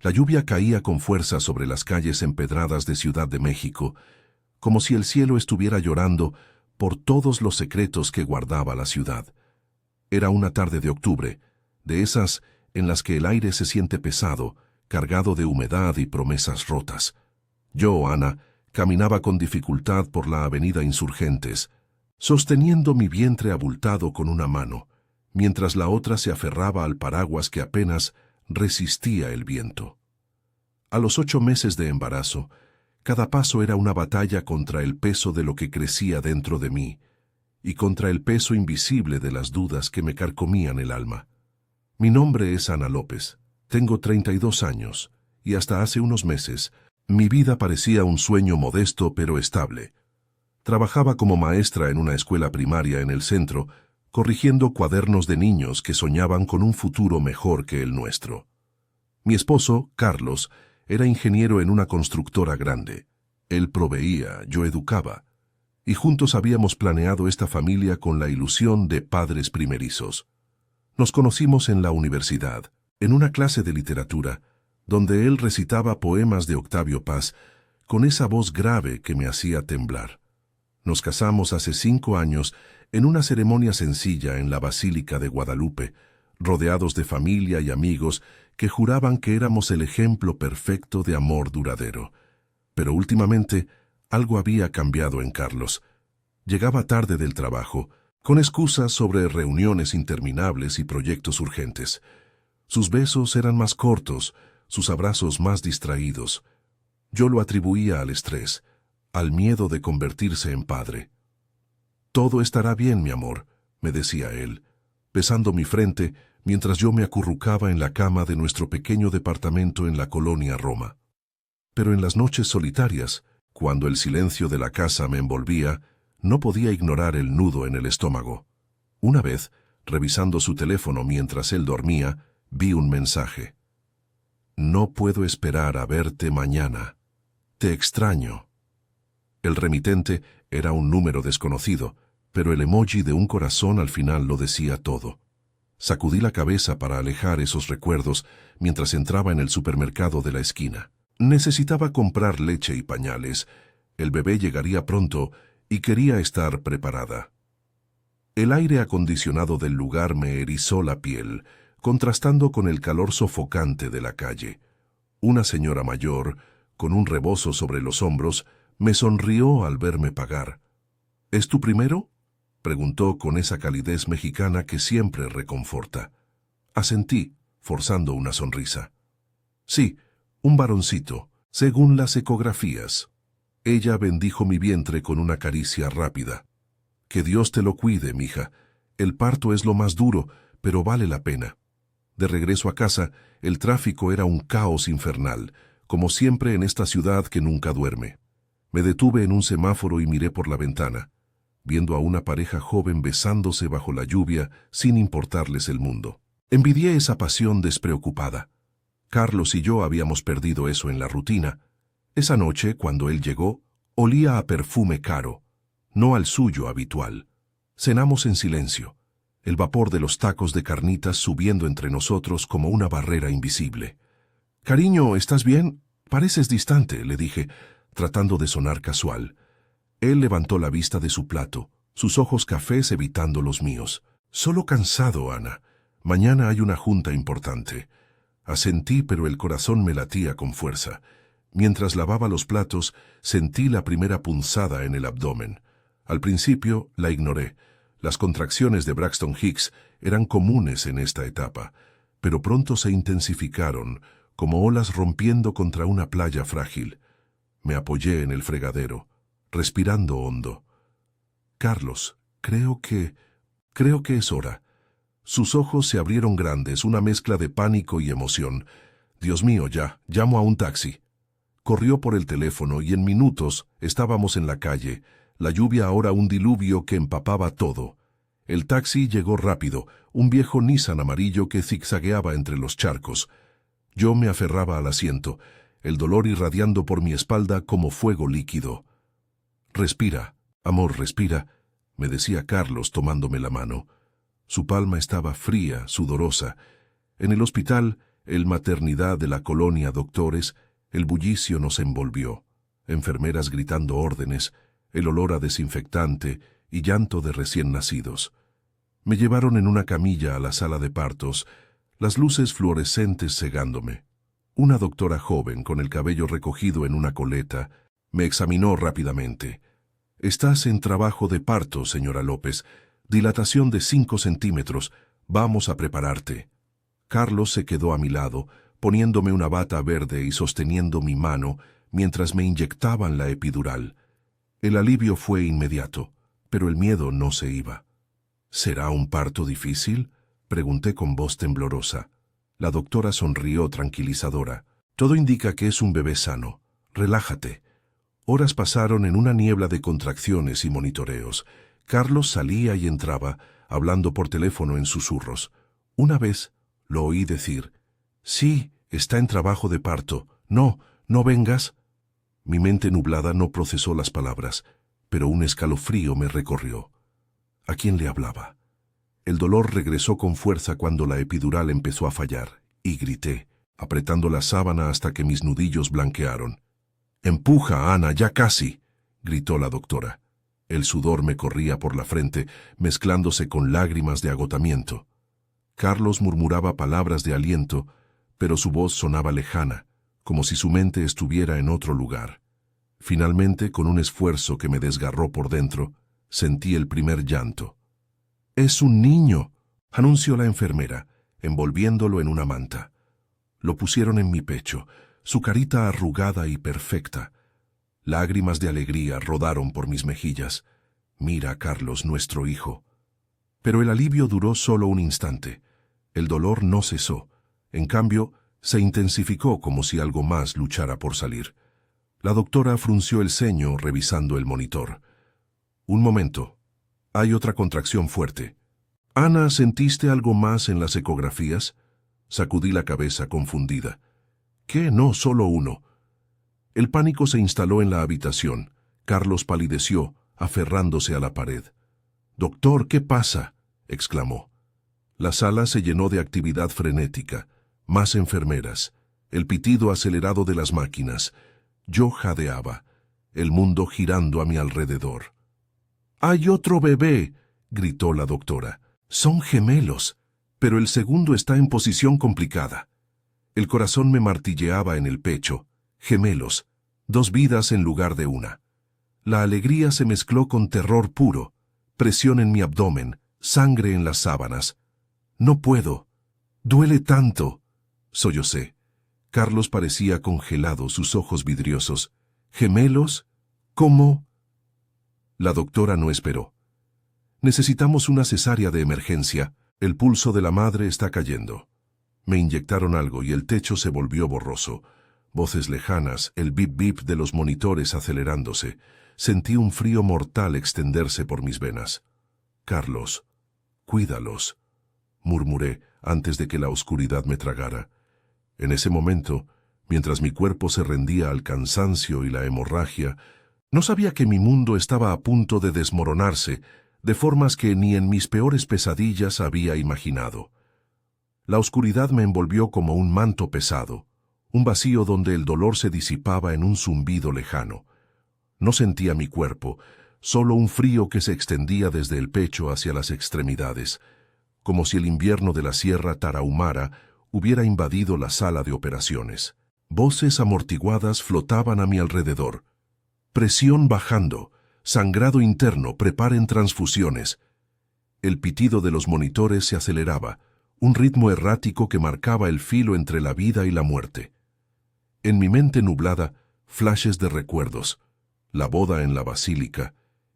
La lluvia caía con fuerza sobre las calles empedradas de Ciudad de México, como si el cielo estuviera llorando por todos los secretos que guardaba la ciudad. Era una tarde de octubre, de esas en las que el aire se siente pesado, cargado de humedad y promesas rotas. Yo, Ana, caminaba con dificultad por la avenida Insurgentes, sosteniendo mi vientre abultado con una mano, mientras la otra se aferraba al paraguas que apenas resistía el viento. A los 8 meses de embarazo, cada paso era una batalla contra el peso de lo que crecía dentro de mí y contra el peso invisible de las dudas que me carcomían el alma. Mi nombre es Ana López, tengo 32 años y hasta hace unos meses mi vida parecía un sueño modesto pero estable. Trabajaba como maestra en una escuela primaria en el centro, corrigiendo cuadernos de niños que soñaban con un futuro mejor que el nuestro. Mi esposo, Carlos, era ingeniero en una constructora grande. Él proveía, yo educaba, y juntos habíamos planeado esta familia con la ilusión de padres primerizos. Nos conocimos en la universidad, en una clase de literatura, donde él recitaba poemas de Octavio Paz con esa voz grave que me hacía temblar. Nos casamos hace 5 años en una ceremonia sencilla en la Basílica de Guadalupe, rodeados de familia y amigos que juraban que éramos el ejemplo perfecto de amor duradero. Pero últimamente algo había cambiado en Carlos. Llegaba tarde del trabajo, con excusas sobre reuniones interminables y proyectos urgentes. Sus besos eran más cortos, sus abrazos más distraídos. Yo lo atribuía al estrés, al miedo de convertirse en padre. «Todo estará bien, mi amor», me decía él, besando mi frente mientras yo me acurrucaba en la cama de nuestro pequeño departamento en la colonia Roma. Pero en las noches solitarias, cuando el silencio de la casa me envolvía, no podía ignorar el nudo en el estómago. Una vez, revisando su teléfono mientras él dormía, vi un mensaje. «No puedo esperar a verte mañana. Te extraño». El remitente era un número desconocido, pero el emoji de un corazón al final lo decía todo. Sacudí la cabeza para alejar esos recuerdos mientras entraba en el supermercado de la esquina. Necesitaba comprar leche y pañales. El bebé llegaría pronto y quería estar preparada. El aire acondicionado del lugar me erizó la piel, contrastando con el calor sofocante de la calle. Una señora mayor, con un rebozo sobre los hombros, me sonrió al verme pagar. «¿Es tu primero?», preguntó con esa calidez mexicana que siempre reconforta. Asentí, forzando una sonrisa. «Sí, un varoncito, según las ecografías». Ella bendijo mi vientre con una caricia rápida. «Que Dios te lo cuide, mija. El parto es lo más duro, pero vale la pena». De regreso a casa, el tráfico era un caos infernal, como siempre en esta ciudad que nunca duerme. Me detuve en un semáforo y miré por la ventana, viendo a una pareja joven besándose bajo la lluvia sin importarles el mundo. Envidié esa pasión despreocupada. Carlos y yo habíamos perdido eso en la rutina. Esa noche, cuando él llegó, olía a perfume caro, no al suyo habitual. Cenamos en silencio, el vapor de los tacos de carnitas subiendo entre nosotros como una barrera invisible. «Cariño, ¿estás bien? Pareces distante», le dije, tratando de sonar casual. Él levantó la vista de su plato, sus ojos cafés evitando los míos. «Solo cansado, Ana. Mañana hay una junta importante». Asentí, pero el corazón me latía con fuerza. Mientras lavaba los platos, sentí la primera punzada en el abdomen. Al principio la ignoré. Las contracciones de Braxton Hicks eran comunes en esta etapa, pero pronto se intensificaron, como olas rompiendo contra una playa frágil. Me apoyé en el fregadero, respirando hondo. «Carlos, creo que es hora». Sus ojos se abrieron grandes, una mezcla de pánico y emoción. «Dios mío, ya, llamo a un taxi». Corrió por el teléfono y en minutos estábamos en la calle, la lluvia ahora un diluvio que empapaba todo. El taxi llegó rápido, un viejo Nissan amarillo que zigzagueaba entre los charcos. Yo me aferraba al asiento, el dolor irradiando por mi espalda como fuego líquido. «Respira, amor, respira», me decía Carlos tomándome la mano. Su palma estaba fría, sudorosa. En el hospital, el maternidad de la colonia doctores, el bullicio nos envolvió. Enfermeras gritando órdenes, el olor a desinfectante y llanto de recién nacidos. Me llevaron en una camilla a la sala de partos, las luces fluorescentes cegándome. Una doctora joven, con el cabello recogido en una coleta, me examinó rápidamente. «Estás en trabajo de parto, señora López. Dilatación de 5 centímetros. Vamos a prepararte». Carlos se quedó a mi lado, poniéndome una bata verde y sosteniendo mi mano mientras me inyectaban la epidural. El alivio fue inmediato, pero el miedo no se iba. «¿Será un parto difícil?», pregunté con voz temblorosa. La doctora sonrió tranquilizadora. «Todo indica que es un bebé sano. Relájate». Horas pasaron en una niebla de contracciones y monitoreos. Carlos salía y entraba, hablando por teléfono en susurros. Una vez lo oí decir: «Sí, está en trabajo de parto. No, no vengas». Mi mente nublada no procesó las palabras, pero un escalofrío me recorrió. ¿A quién le hablaba? El dolor regresó con fuerza cuando la epidural empezó a fallar, y grité, apretando la sábana hasta que mis nudillos blanquearon. «Empuja, Ana, ya casi», gritó la doctora. El sudor me corría por la frente, mezclándose con lágrimas de agotamiento. Carlos murmuraba palabras de aliento, pero su voz sonaba lejana, como si su mente estuviera en otro lugar. Finalmente, con un esfuerzo que me desgarró por dentro, sentí el primer llanto. «Es un niño», anunció la enfermera, envolviéndolo en una manta. Lo pusieron en mi pecho, su carita arrugada y perfecta. Lágrimas de alegría rodaron por mis mejillas. «Mira, Carlos, nuestro hijo». Pero el alivio duró solo un instante. El dolor no cesó. En cambio, se intensificó como si algo más luchara por salir. La doctora frunció el ceño revisando el monitor. «Un momento. Hay otra contracción fuerte». «Ana, ¿sentiste algo más en las ecografías?». Sacudí la cabeza confundida. «¿Qué? No, solo uno». El pánico se instaló en la habitación. Carlos palideció, aferrándose a la pared. «Doctor, ¿qué pasa?», exclamó. La sala se llenó de actividad frenética, más enfermeras, el pitido acelerado de las máquinas. Yo jadeaba, el mundo girando a mi alrededor. «¡Hay otro bebé!», gritó la doctora. «Son gemelos, pero el segundo está en posición complicada». El corazón me martilleaba en el pecho. Gemelos, 2 vidas en lugar de una. La alegría se mezcló con terror puro, presión en mi abdomen, sangre en las sábanas. «No puedo. Duele tanto», sollocé. Carlos parecía congelado, sus ojos vidriosos. «¿Gemelos? ¿Cómo?». La doctora no esperó. «Necesitamos una cesárea de emergencia. El pulso de la madre está cayendo». Me inyectaron algo y el techo se volvió borroso. Voces lejanas, el bip bip de los monitores acelerándose. Sentí un frío mortal extenderse por mis venas. «Carlos, cuídalos», murmuré antes de que la oscuridad me tragara. En ese momento, mientras mi cuerpo se rendía al cansancio y la hemorragia, no sabía que mi mundo estaba a punto de desmoronarse de formas que ni en mis peores pesadillas había imaginado. La oscuridad me envolvió como un manto pesado, un vacío donde el dolor se disipaba en un zumbido lejano. No sentía mi cuerpo, solo un frío que se extendía desde el pecho hacia las extremidades, como si el invierno de la Sierra Tarahumara hubiera invadido la sala de operaciones. Voces amortiguadas flotaban a mi alrededor. «Presión bajando, sangrado interno, preparen transfusiones». El pitido de los monitores se aceleraba, un ritmo errático que marcaba el filo entre la vida y la muerte. En mi mente nublada, flashes de recuerdos, la boda en la basílica,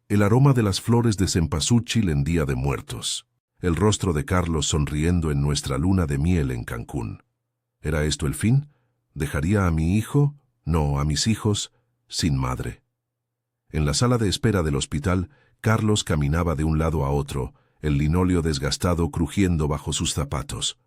el aroma de las flores de cempasúchil en Día de Muertos, el rostro de Carlos sonriendo en nuestra luna de miel en Cancún. ¿Era esto el fin? ¿Dejaría a mi hijo, no, a mis hijos, sin madre? En la sala de espera del hospital, Carlos caminaba de un lado a otro, el linóleo desgastado crujiendo bajo sus zapatos.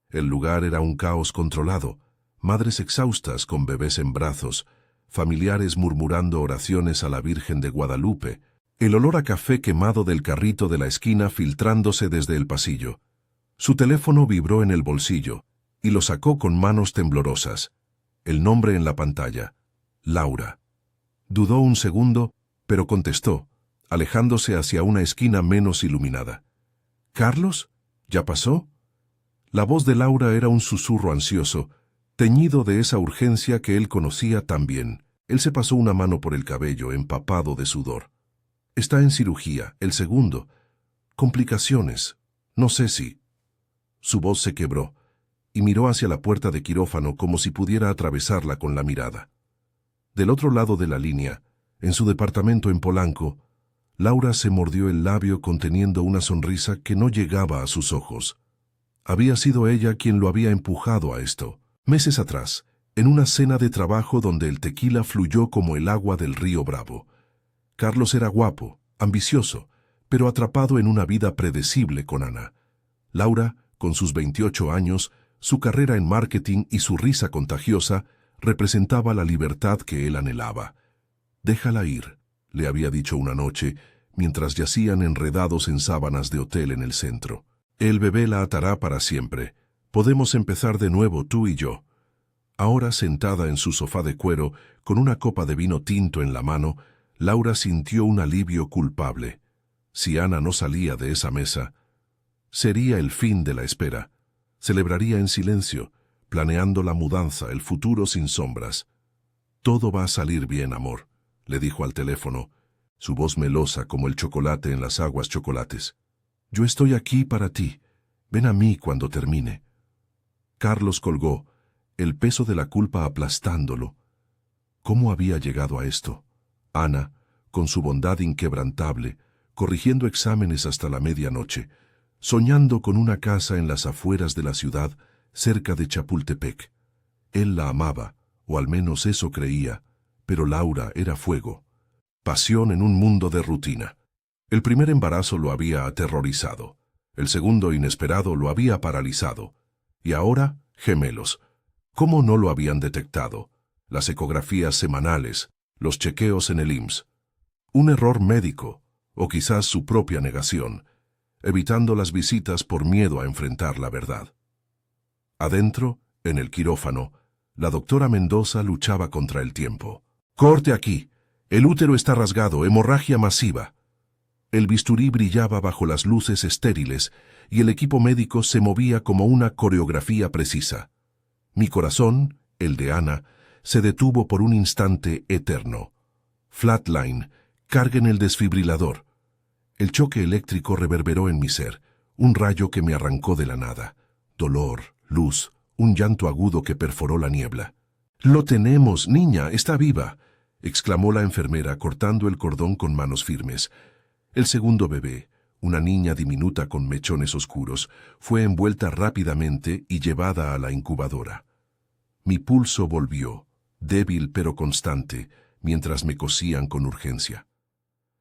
El lugar era un caos controlado, madres exhaustas con bebés en brazos, familiares murmurando oraciones a la Virgen de Guadalupe, el olor a café quemado del carrito de la esquina filtrándose desde el pasillo. Su teléfono vibró en el bolsillo. y lo sacó con manos temblorosas. El nombre en la pantalla: Laura. Dudó un segundo, pero contestó, alejándose hacia una esquina menos iluminada. ¿Carlos? ¿Ya pasó? La voz de Laura era un susurro ansioso, teñido de esa urgencia que él conocía tan bien. Él se pasó una mano por el cabello, empapado de sudor. Está en cirugía, el segundo. Complicaciones. No sé si. Su voz se quebró, y miró hacia la puerta de quirófano como si pudiera atravesarla con la mirada. Del otro lado de la línea, en su departamento en Polanco, Laura se mordió el labio conteniendo una sonrisa que no llegaba a sus ojos. Había sido ella quien lo había empujado a esto, meses atrás, en una cena de trabajo donde el tequila fluyó como el agua del río Bravo. Carlos era guapo, ambicioso, pero atrapado en una vida predecible con Ana. Laura, con sus 28 años, su carrera en marketing y su risa contagiosa, representaba la libertad que él anhelaba. «Déjala ir», le había dicho una noche, mientras yacían enredados en sábanas de hotel en el centro. «El bebé la atará para siempre. Podemos empezar de nuevo tú y yo». Ahora, sentada en su sofá de cuero, con una copa de vino tinto en la mano, Laura sintió un alivio culpable. Si Ana no salía de esa mesa, sería el fin de la espera. Celebraría en silencio, planeando la mudanza, el futuro sin sombras. «Todo va a salir bien, amor», le dijo al teléfono, su voz melosa como el chocolate en las aguas chocolates. «Yo estoy aquí para ti. Ven a mí cuando termine». Carlos colgó, el peso de la culpa aplastándolo. ¿Cómo había llegado a esto? Ana, con su bondad inquebrantable, corrigiendo exámenes hasta la medianoche, soñando con una casa en las afueras de la ciudad, cerca de Chapultepec. Él la amaba, o al menos eso creía, pero Laura era fuego, pasión en un mundo de rutina. El primer embarazo lo había aterrorizado, el segundo inesperado lo había paralizado, y ahora, gemelos. ¿Cómo no lo habían detectado? Las ecografías semanales, los chequeos en el IMSS. Un error médico, o quizás su propia negación, evitando las visitas por miedo a enfrentar la verdad. Adentro, en el quirófano, la doctora Mendoza luchaba contra el tiempo. «Corte aquí. El útero está rasgado, hemorragia masiva». El bisturí brillaba bajo las luces estériles y el equipo médico se movía como una coreografía precisa. Mi corazón, el de Ana, se detuvo por un instante eterno. «Flatline, carguen el desfibrilador». El choque eléctrico reverberó en mi ser, un rayo que me arrancó de la nada. Dolor, luz, un llanto agudo que perforó la niebla. «Lo tenemos, niña, está viva», exclamó la enfermera cortando el cordón con manos firmes. El segundo bebé, una niña diminuta con mechones oscuros, fue envuelta rápidamente y llevada a la incubadora. Mi pulso volvió, débil pero constante, mientras me cosían con urgencia.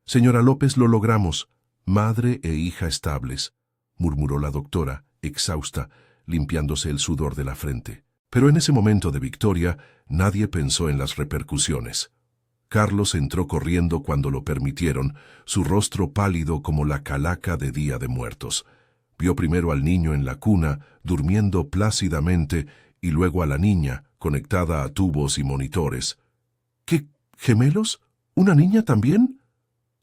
«Señora López, lo logramos. Madre e hija estables», murmuró la doctora, exhausta, limpiándose el sudor de la frente. Pero en ese momento de victoria, nadie pensó en las repercusiones. Carlos entró corriendo cuando lo permitieron, su rostro pálido como la calaca de Día de Muertos. Vio primero al niño en la cuna, durmiendo plácidamente, y luego a la niña, conectada a tubos y monitores. «¿Qué? ¿Gemelos? ¿Una niña también?»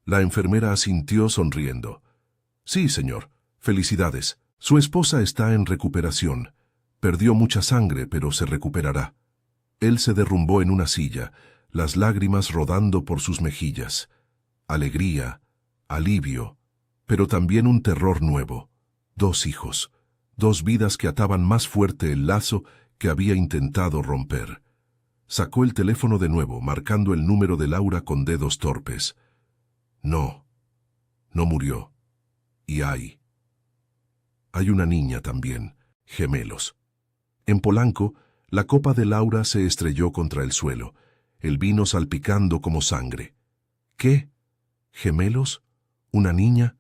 La enfermera asintió sonriendo. «Sí, señor. Felicidades. Su esposa está en recuperación. Perdió mucha sangre, pero se recuperará». Él se derrumbó en una silla, las lágrimas rodando por sus mejillas. Alegría, alivio, pero también un terror nuevo. 2 hijos, 2 vidas que ataban más fuerte el lazo que había intentado romper. Sacó el teléfono de nuevo, marcando el número de Laura con dedos torpes. No murió. Y hay una niña también, gemelos. En Polanco, la copa de Laura se estrelló contra el suelo, el vino salpicando como sangre. ¿Qué? ¿Gemelos? ¿Una niña?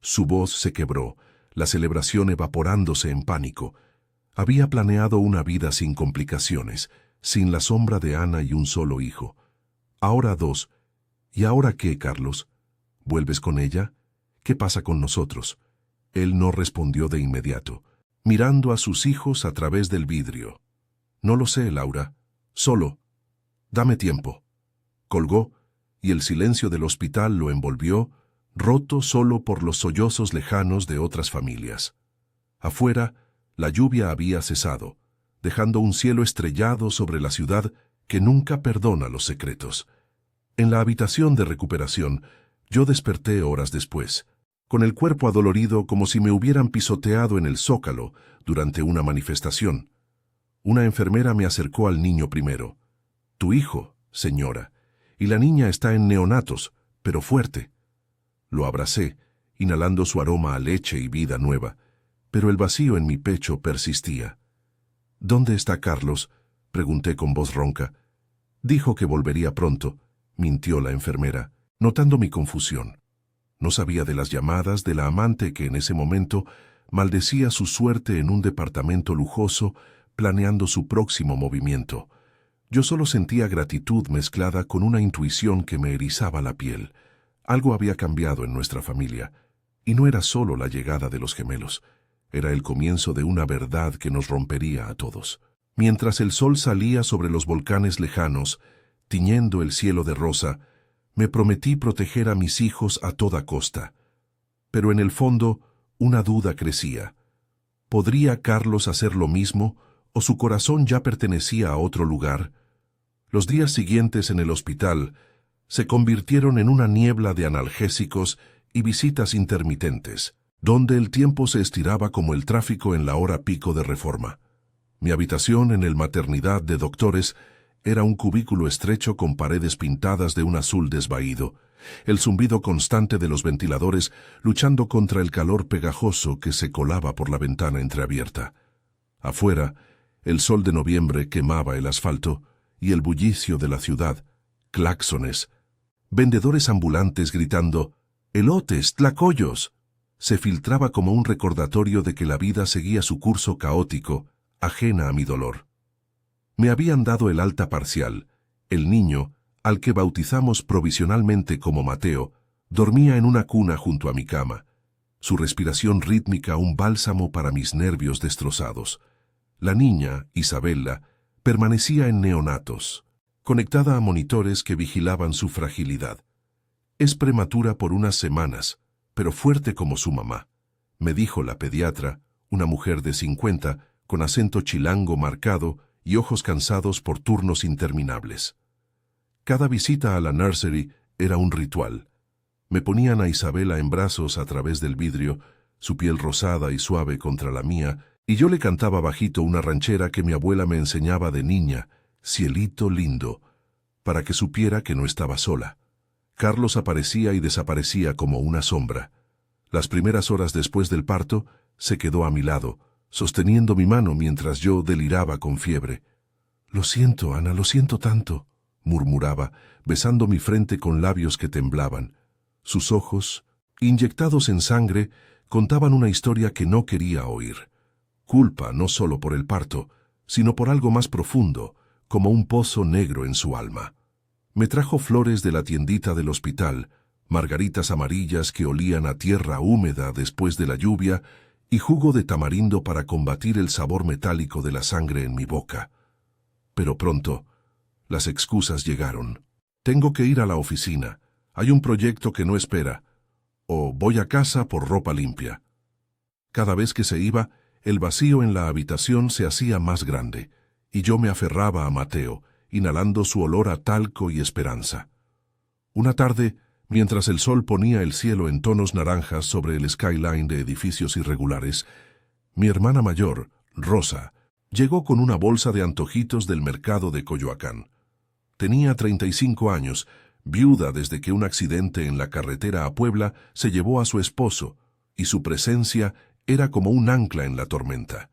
Su voz se quebró, la celebración evaporándose en pánico. Había planeado una vida sin complicaciones, sin la sombra de Ana y un solo hijo. Ahora 2. ¿Y ahora qué, Carlos? ¿Vuelves con ella? ¿Qué pasa con nosotros? Él no respondió de inmediato. mirando a sus hijos a través del vidrio. «No lo sé, Laura. Solo. Dame tiempo». Colgó, y el silencio del hospital lo envolvió, roto solo por los sollozos lejanos de otras familias. Afuera, la lluvia había cesado, dejando un cielo estrellado sobre la ciudad que nunca perdona los secretos. En la habitación de recuperación, yo desperté horas después, con el cuerpo adolorido como si me hubieran pisoteado en el Zócalo durante una manifestación. Una enfermera me acercó al niño primero. «Tu hijo, señora, y la niña está en neonatos, pero fuerte». Lo abracé, inhalando su aroma a leche y vida nueva, pero el vacío en mi pecho persistía. «¿Dónde está Carlos?», pregunté con voz ronca. «Dijo que volvería pronto», mintió la enfermera, notando mi confusión. No sabía de las llamadas de la amante que en ese momento maldecía su suerte en un departamento lujoso, planeando su próximo movimiento. Yo solo sentía gratitud mezclada con una intuición que me erizaba la piel. Algo había cambiado en nuestra familia, y no era solo la llegada de los gemelos. Era el comienzo de una verdad que nos rompería a todos. Mientras el sol salía sobre los volcanes lejanos, tiñendo el cielo de rosa, me prometí proteger a mis hijos a toda costa. Pero en el fondo, una duda crecía. ¿Podría Carlos hacer lo mismo, o su corazón ya pertenecía a otro lugar? Los días siguientes en el hospital se convirtieron en una niebla de analgésicos y visitas intermitentes, donde el tiempo se estiraba como el tráfico en la hora pico de Reforma. Mi habitación en el maternidad de doctores era un cubículo estrecho con paredes pintadas de un azul desvaído, el zumbido constante de los ventiladores luchando contra el calor pegajoso que se colaba por la ventana entreabierta. Afuera, el sol de noviembre quemaba el asfalto y el bullicio de la ciudad, claxones, vendedores ambulantes gritando «¡Elotes, tlacoyos!», se filtraba como un recordatorio de que la vida seguía su curso caótico, ajena a mi dolor. Me habían dado el alta parcial. El niño, al que bautizamos provisionalmente como Mateo, dormía en una cuna junto a mi cama, su respiración rítmica un bálsamo para mis nervios destrozados. La niña, Isabella, permanecía en neonatos, conectada a monitores que vigilaban su fragilidad. «Es prematura por unas semanas, pero fuerte como su mamá», me dijo la pediatra, una mujer de 50, con acento chilango marcado y ojos cansados por turnos interminables. Cada visita a la nursery era un ritual. Me ponían a Isabela en brazos a través del vidrio, su piel rosada y suave contra la mía, y yo le cantaba bajito una ranchera que mi abuela me enseñaba de niña, «Cielito lindo», para que supiera que no estaba sola. Carlos aparecía y desaparecía como una sombra. Las primeras horas después del parto, se quedó a mi lado, sosteniendo mi mano mientras yo deliraba con fiebre. «Lo siento, Ana, lo siento tanto», murmuraba, besando mi frente con labios que temblaban. Sus ojos, inyectados en sangre, contaban una historia que no quería oír. Culpa no solo por el parto, sino por algo más profundo, como un pozo negro en su alma. Me trajo flores de la tiendita del hospital, margaritas amarillas que olían a tierra húmeda después de la lluvia, y jugo de tamarindo para combatir el sabor metálico de la sangre en mi boca. Pero pronto, las excusas llegaron. «Tengo que ir a la oficina. Hay un proyecto que no espera». O «voy a casa por ropa limpia». Cada vez que se iba, el vacío en la habitación se hacía más grande, y yo me aferraba a Mateo, inhalando su olor a talco y esperanza. Una tarde, mientras el sol ponía el cielo en tonos naranjas sobre el skyline de edificios irregulares, mi hermana mayor, Rosa, llegó con una bolsa de antojitos del mercado de Coyoacán. Tenía 35 años, viuda desde que un accidente en la carretera a Puebla se llevó a su esposo, y su presencia era como un ancla en la tormenta.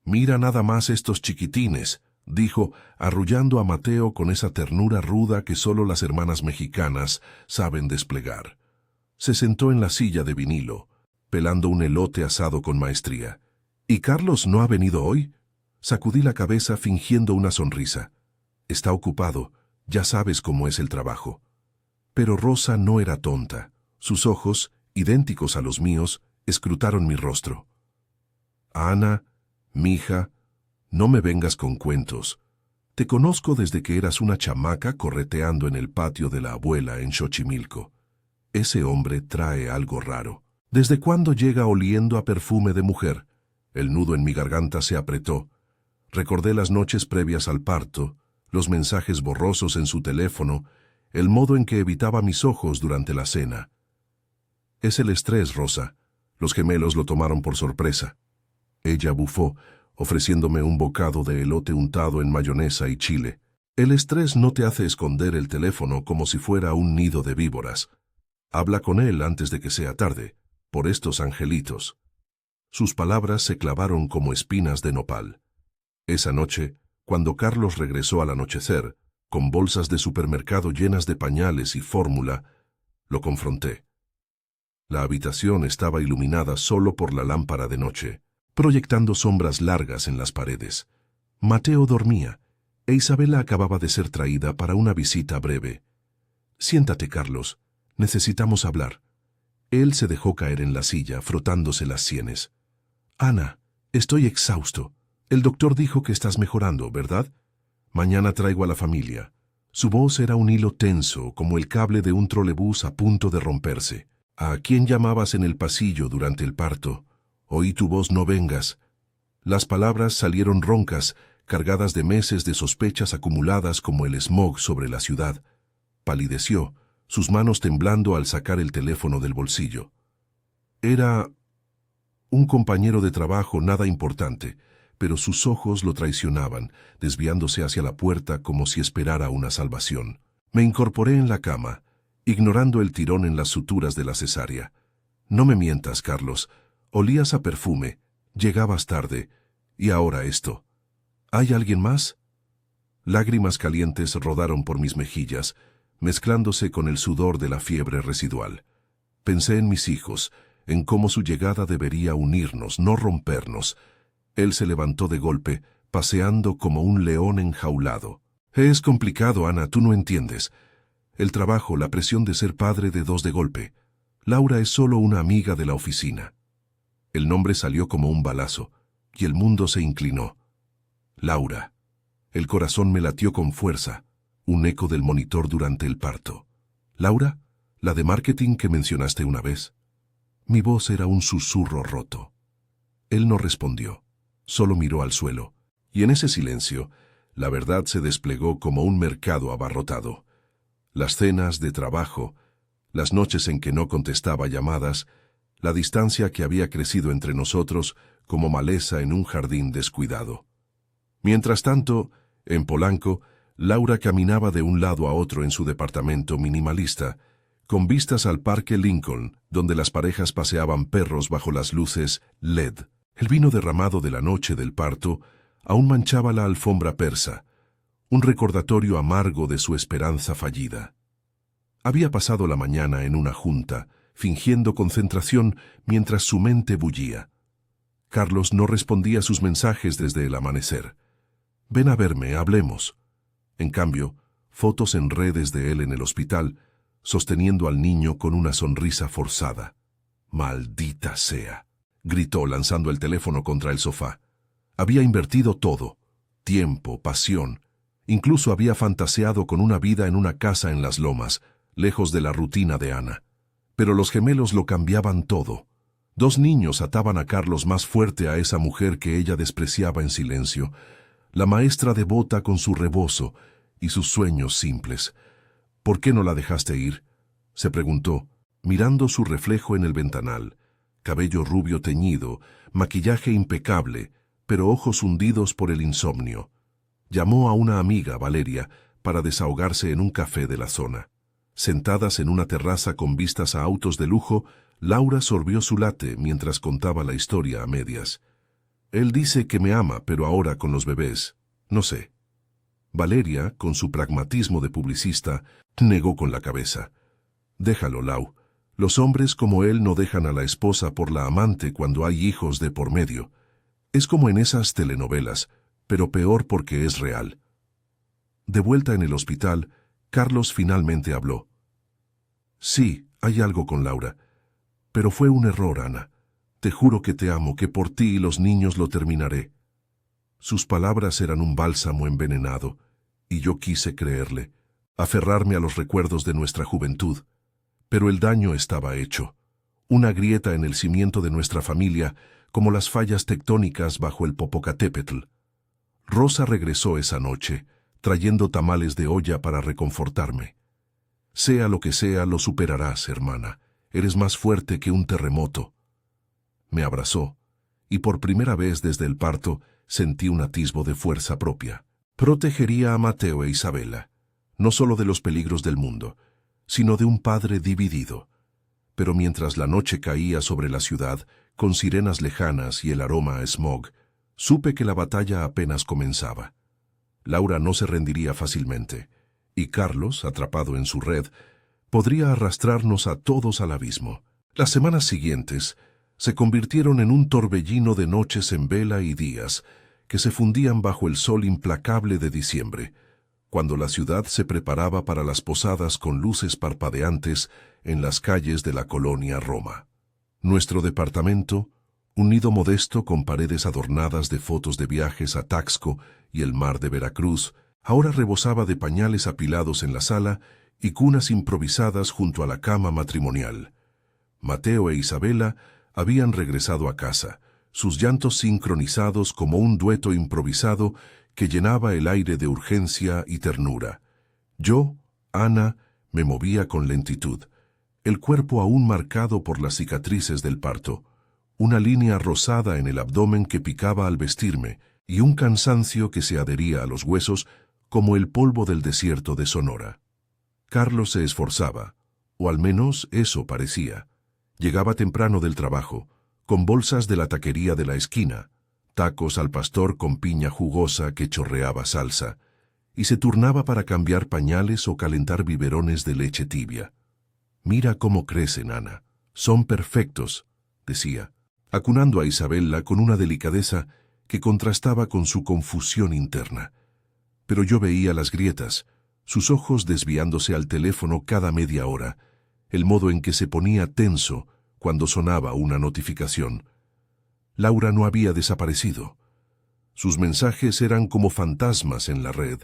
«Mira nada más estos chiquitines», dijo, arrullando a Mateo con esa ternura ruda que solo las hermanas mexicanas saben desplegar. Se sentó en la silla de vinilo, pelando un elote asado con maestría. «¿Y Carlos no ha venido hoy?». Sacudí la cabeza fingiendo una sonrisa. «Está ocupado, ya sabes cómo es el trabajo». Pero Rosa no era tonta. Sus ojos, idénticos a los míos, escrutaron mi rostro. Ana, mija, no me vengas con cuentos. Te conozco desde que eras una chamaca correteando en el patio de la abuela en Xochimilco. Ese hombre trae algo raro. ¿Desde cuándo llega oliendo a perfume de mujer? El nudo en mi garganta se apretó. Recordé las noches previas al parto, los mensajes borrosos en su teléfono, el modo en que evitaba mis ojos durante la cena. Es el estrés, Rosa. Los gemelos lo tomaron por sorpresa. Ella bufó, ofreciéndome un bocado de elote untado en mayonesa y chile. El estrés no te hace esconder el teléfono como si fuera un nido de víboras. Habla con él antes de que sea tarde, por estos angelitos. Sus palabras se clavaron como espinas de nopal. Esa noche, cuando Carlos regresó al anochecer, con bolsas de supermercado llenas de pañales y fórmula, lo confronté. La habitación estaba iluminada solo por la lámpara de noche, proyectando sombras largas en las paredes. Mateo dormía, e Isabela acababa de ser traída para una visita breve. «Siéntate, Carlos. Necesitamos hablar». Él se dejó caer en la silla, frotándose las sienes. «Ana, estoy exhausto. El doctor dijo que estás mejorando, ¿verdad? Mañana traigo a la familia». Su voz era un hilo tenso, como el cable de un trolebús a punto de romperse. «¿A quién llamabas en el pasillo durante el parto? Oí tu voz, no vengas». Las palabras salieron roncas, cargadas de meses de sospechas acumuladas como el smog sobre la ciudad. Palideció, sus manos temblando al sacar el teléfono del bolsillo. Era un compañero de trabajo nada importante, pero sus ojos lo traicionaban, desviándose hacia la puerta como si esperara una salvación. Me incorporé en la cama, ignorando el tirón en las suturas de la cesárea. «No me mientas, Carlos. Olías a perfume, llegabas tarde, y ahora esto. ¿Hay alguien más?» Lágrimas calientes rodaron por mis mejillas, mezclándose con el sudor de la fiebre residual. Pensé en mis hijos, en cómo su llegada debería unirnos, no rompernos. Él se levantó de golpe, paseando como un león enjaulado. «Es complicado, Ana, tú no entiendes. El trabajo, la presión de ser padre de dos de golpe. Laura es solo una amiga de la oficina». El nombre salió como un balazo, y el mundo se inclinó. Laura. El corazón me latió con fuerza, un eco del monitor durante el parto. «¿Laura? ¿La de marketing que mencionaste una vez?» Mi voz era un susurro roto. Él no respondió, solo miró al suelo, y en ese silencio, la verdad se desplegó como un mercado abarrotado. Las cenas de trabajo, las noches en que no contestaba llamadas, la distancia que había crecido entre nosotros como maleza en un jardín descuidado. Mientras tanto, en Polanco, Laura caminaba de un lado a otro en su departamento minimalista, con vistas al Parque Lincoln, donde las parejas paseaban perros bajo las luces LED. El vino derramado de la noche del parto aún manchaba la alfombra persa, un recordatorio amargo de su esperanza fallida. Había pasado la mañana en una junta, fingiendo concentración mientras su mente bullía. Carlos no respondía a sus mensajes desde el amanecer. «Ven a verme, hablemos». En cambio, fotos en redes de él en el hospital, sosteniendo al niño con una sonrisa forzada. «Maldita sea», gritó lanzando el teléfono contra el sofá. Había invertido todo, tiempo, pasión. Incluso había fantaseado con una vida en una casa en las lomas, lejos de la rutina de Ana. Pero los gemelos lo cambiaban todo. Dos niños ataban a Carlos más fuerte a esa mujer que ella despreciaba en silencio, la maestra devota con su rebozo y sus sueños simples. «¿Por qué no la dejaste ir?», se preguntó, mirando su reflejo en el ventanal. Cabello rubio teñido, maquillaje impecable, pero ojos hundidos por el insomnio. Llamó a una amiga, Valeria, para desahogarse en un café de la zona. Sentadas en una terraza con vistas a autos de lujo, Laura sorbió su latte mientras contaba la historia a medias. «Él dice que me ama, pero ahora con los bebés, no sé». Valeria, con su pragmatismo de publicista, negó con la cabeza. «Déjalo, Lau. Los hombres como él no dejan a la esposa por la amante cuando hay hijos de por medio. Es como en esas telenovelas, pero peor porque es real». De vuelta en el hospital, Carlos finalmente habló. «Sí, hay algo con Laura. Pero fue un error, Ana. Te juro que te amo, que por ti y los niños lo terminaré. Sus palabras eran un bálsamo envenenado, y yo quise creerle, aferrarme a los recuerdos de nuestra juventud. Pero el daño estaba hecho. Una grieta en el cimiento de nuestra familia, como las fallas tectónicas bajo el Popocatépetl. Rosa regresó esa noche, trayendo tamales de olla para reconfortarme. Sea lo que sea, lo superarás, hermana. Eres más fuerte que un terremoto. Me abrazó, y por primera vez desde el parto sentí un atisbo de fuerza propia. Protegería a Mateo e Isabela, no solo de los peligros del mundo, sino de un padre dividido. Pero mientras la noche caía sobre la ciudad, con sirenas lejanas y el aroma a smog, supe que la batalla apenas comenzaba. Laura no se rendiría fácilmente, y Carlos, atrapado en su red, podría arrastrarnos a todos al abismo. Las semanas siguientes se convirtieron en un torbellino de noches en vela y días que se fundían bajo el sol implacable de diciembre, cuando la ciudad se preparaba para las posadas con luces parpadeantes en las calles de la colonia Roma. Nuestro departamento, un nido modesto con paredes adornadas de fotos de viajes a Taxco y el mar de Veracruz, ahora rebosaba de pañales apilados en la sala y cunas improvisadas junto a la cama matrimonial. Mateo e Isabela habían regresado a casa, sus llantos sincronizados como un dueto improvisado que llenaba el aire de urgencia y ternura. Yo, Ana, me movía con lentitud, el cuerpo aún marcado por las cicatrices del parto, una línea rosada en el abdomen que picaba al vestirme y un cansancio que se adhería a los huesos como el polvo del desierto de Sonora. Carlos se esforzaba, o al menos eso parecía. Llegaba temprano del trabajo, con bolsas de la taquería de la esquina, tacos al pastor con piña jugosa que chorreaba salsa, y se turnaba para cambiar pañales o calentar biberones de leche tibia. «Mira cómo crecen, Ana. Son perfectos», decía, acunando a Isabela con una delicadeza que contrastaba con su confusión interna. Pero yo veía las grietas, sus ojos desviándose al teléfono cada media hora, el modo en que se ponía tenso cuando sonaba una notificación. Laura no había desaparecido. Sus mensajes eran como fantasmas en la red,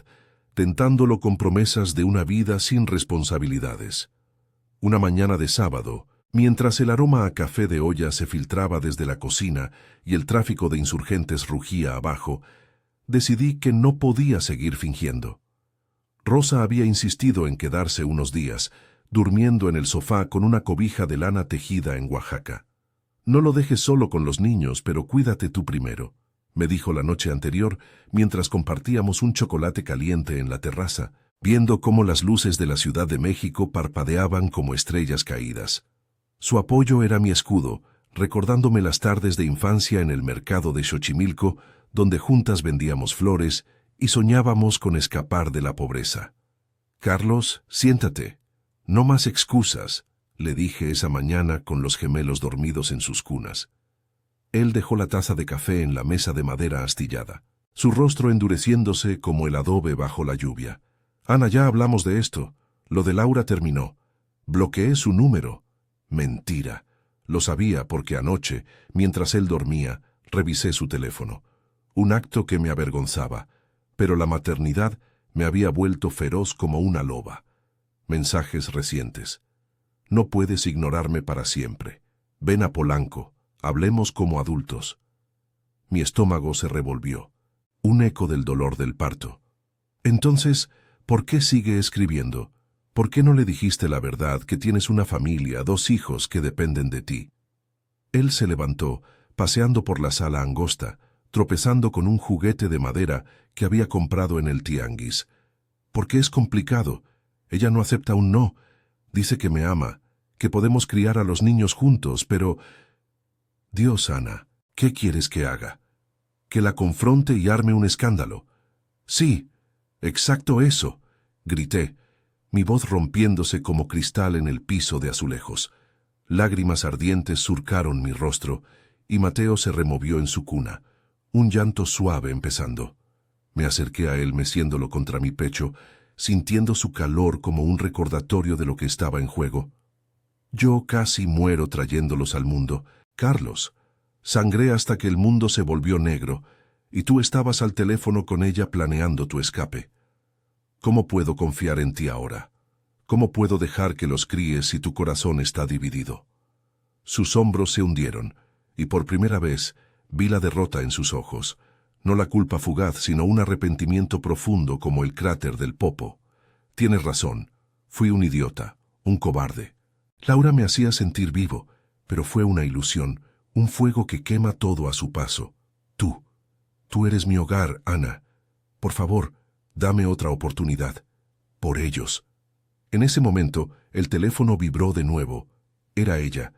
tentándolo con promesas de una vida sin responsabilidades. Una mañana de sábado, mientras el aroma a café de olla se filtraba desde la cocina y el tráfico de insurgentes rugía abajo, decidí que no podía seguir fingiendo. Rosa había insistido en quedarse unos días, durmiendo en el sofá con una cobija de lana tejida en Oaxaca. «No lo dejes solo con los niños, pero cuídate tú primero», me dijo la noche anterior mientras compartíamos un chocolate caliente en la terraza, viendo cómo las luces de la Ciudad de México parpadeaban como estrellas caídas. Su apoyo era mi escudo, recordándome las tardes de infancia en el mercado de Xochimilco, donde juntas vendíamos flores y soñábamos con escapar de la pobreza. «Carlos, siéntate. No más excusas», le dije esa mañana con los gemelos dormidos en sus cunas. Él dejó la taza de café en la mesa de madera astillada, su rostro endureciéndose como el adobe bajo la lluvia. «Ana, ya hablamos de esto. Lo de Laura terminó. Bloqueé su número». Mentira. Lo sabía porque anoche, mientras él dormía, revisé su teléfono. Un acto que me avergonzaba, pero la maternidad me había vuelto feroz como una loba. Mensajes recientes. «No puedes ignorarme para siempre. Ven a Polanco. Hablemos como adultos». Mi estómago se revolvió. Un eco del dolor del parto. «Entonces, ¿por qué sigue escribiendo? ¿Por qué no le dijiste la verdad, que tienes una familia, 2 hijos que dependen de ti?» Él se levantó, paseando por la sala angosta, tropezando con un juguete de madera que había comprado en el tianguis. «Porque es complicado. Ella no acepta un no. Dice que me ama, que podemos criar a los niños juntos, pero...» «Dios, Ana, ¿qué quieres que haga? ¿Que la confronte y arme un escándalo?» «Sí, exacto eso», grité, mi voz rompiéndose como cristal en el piso de azulejos. Lágrimas ardientes surcaron mi rostro, y Mateo se removió en su cuna, un llanto suave empezando. Me acerqué a él meciéndolo contra mi pecho, sintiendo su calor como un recordatorio de lo que estaba en juego. «Yo casi muero trayéndolos al mundo. Carlos, Sangré hasta que el mundo se volvió negro, y tú estabas al teléfono con ella planeando tu escape. ¿Cómo puedo confiar en ti ahora? ¿Cómo puedo dejar que los críes si tu corazón está dividido? Sus hombros se hundieron, y por primera vez vi la derrota en sus ojos. No la culpa fugaz, sino un arrepentimiento profundo como el cráter del Popo. Tienes razón, fui un idiota, un cobarde. Laura me hacía sentir vivo, pero fue una ilusión, un fuego que quema todo a su paso. Tú eres mi hogar, Ana. Por favor, dame otra oportunidad. Por ellos. En ese momento, el teléfono vibró de nuevo. Era ella.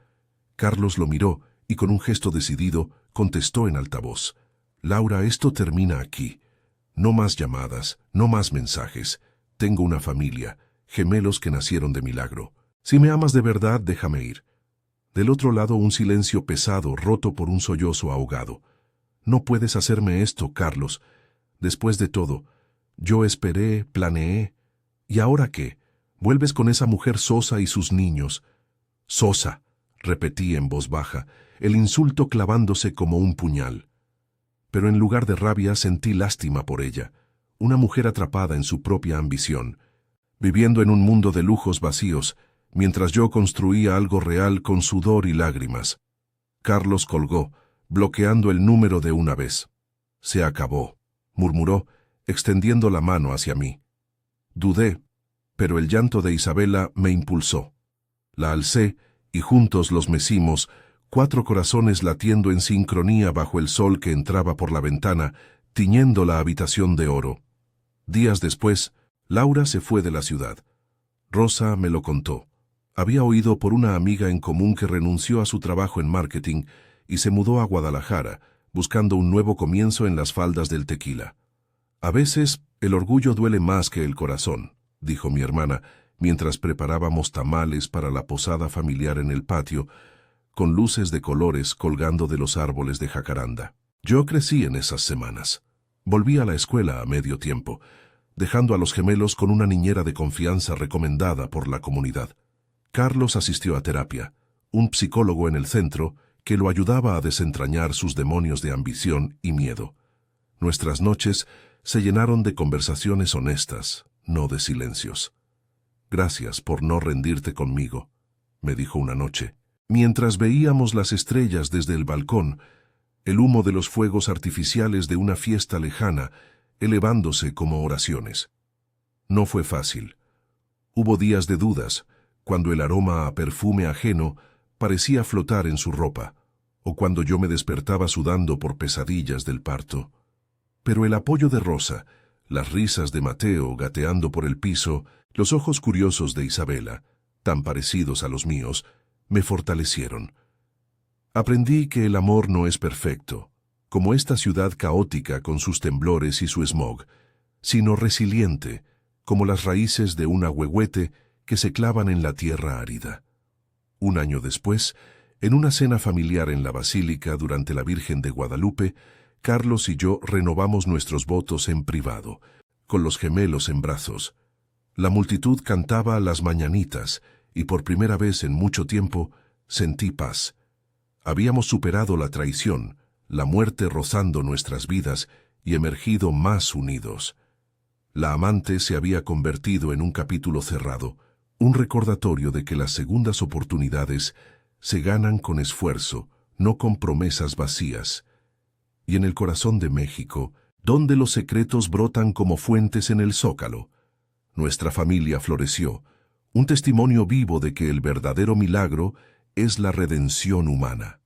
Carlos lo miró y con un gesto decidido contestó en altavoz. Laura, esto termina aquí. No más llamadas, no más mensajes. Tengo una familia, gemelos que nacieron de milagro. Si me amas de verdad, déjame ir. Del otro lado, un silencio pesado, roto por un sollozo ahogado. No puedes hacerme esto, Carlos. Después de todo, yo esperé, planeé. ¿Y ahora qué? Vuelves con esa mujer sosa y sus niños. Sosa, repetí en voz baja, el insulto clavándose como un puñal. Pero en lugar de rabia sentí lástima por ella, una mujer atrapada en su propia ambición, viviendo en un mundo de lujos vacíos, mientras yo construía algo real con sudor y lágrimas. Carlos colgó, bloqueando el número de una vez. Se acabó, murmuró, extendiendo la mano hacia mí. Dudé, pero el llanto de Isabela me impulsó. La alcé y juntos los mecimos, 4 corazones latiendo en sincronía bajo el sol que entraba por la ventana, tiñendo la habitación de oro. Días después, Laura se fue de la ciudad. Rosa me lo contó. Había oído por una amiga en común que renunció a su trabajo en marketing y se mudó a Guadalajara, buscando un nuevo comienzo en las faldas del tequila. A veces, el orgullo duele más que el corazón, dijo mi hermana, mientras preparábamos tamales para la posada familiar en el patio, con luces de colores colgando de los árboles de jacaranda. Yo crecí en esas semanas. Volví a la escuela a medio tiempo, dejando a los gemelos con una niñera de confianza recomendada por la comunidad. Carlos asistió a terapia, un psicólogo en el centro que lo ayudaba a desentrañar sus demonios de ambición y miedo. Nuestras noches se llenaron de conversaciones honestas, no de silencios. Gracias por no rendirte conmigo, me dijo una noche, mientras veíamos las estrellas desde el balcón, el humo de los fuegos artificiales de una fiesta lejana, elevándose como oraciones. No fue fácil. Hubo días de dudas, cuando el aroma a perfume ajeno parecía flotar en su ropa, o cuando yo me despertaba sudando por pesadillas del parto. Pero el apoyo de Rosa, las risas de Mateo gateando por el piso, los ojos curiosos de Isabela, tan parecidos a los míos, me fortalecieron. Aprendí que el amor no es perfecto, como esta ciudad caótica con sus temblores y su smog, sino resiliente, como las raíces de un ahuehuete que se clavan en la tierra árida. Un año después, en una cena familiar en la Basílica durante la Virgen de Guadalupe, Carlos y yo renovamos nuestros votos en privado, con los gemelos en brazos. La multitud cantaba las mañanitas y por primera vez en mucho tiempo sentí paz. Habíamos superado la traición, la muerte rozando nuestras vidas y emergido más unidos. La amante se había convertido en un capítulo cerrado, un recordatorio de que las segundas oportunidades se ganan con esfuerzo, no con promesas vacías. Y en el corazón de México, donde los secretos brotan como fuentes en el Zócalo, nuestra familia floreció, un testimonio vivo de que el verdadero milagro es la redención humana.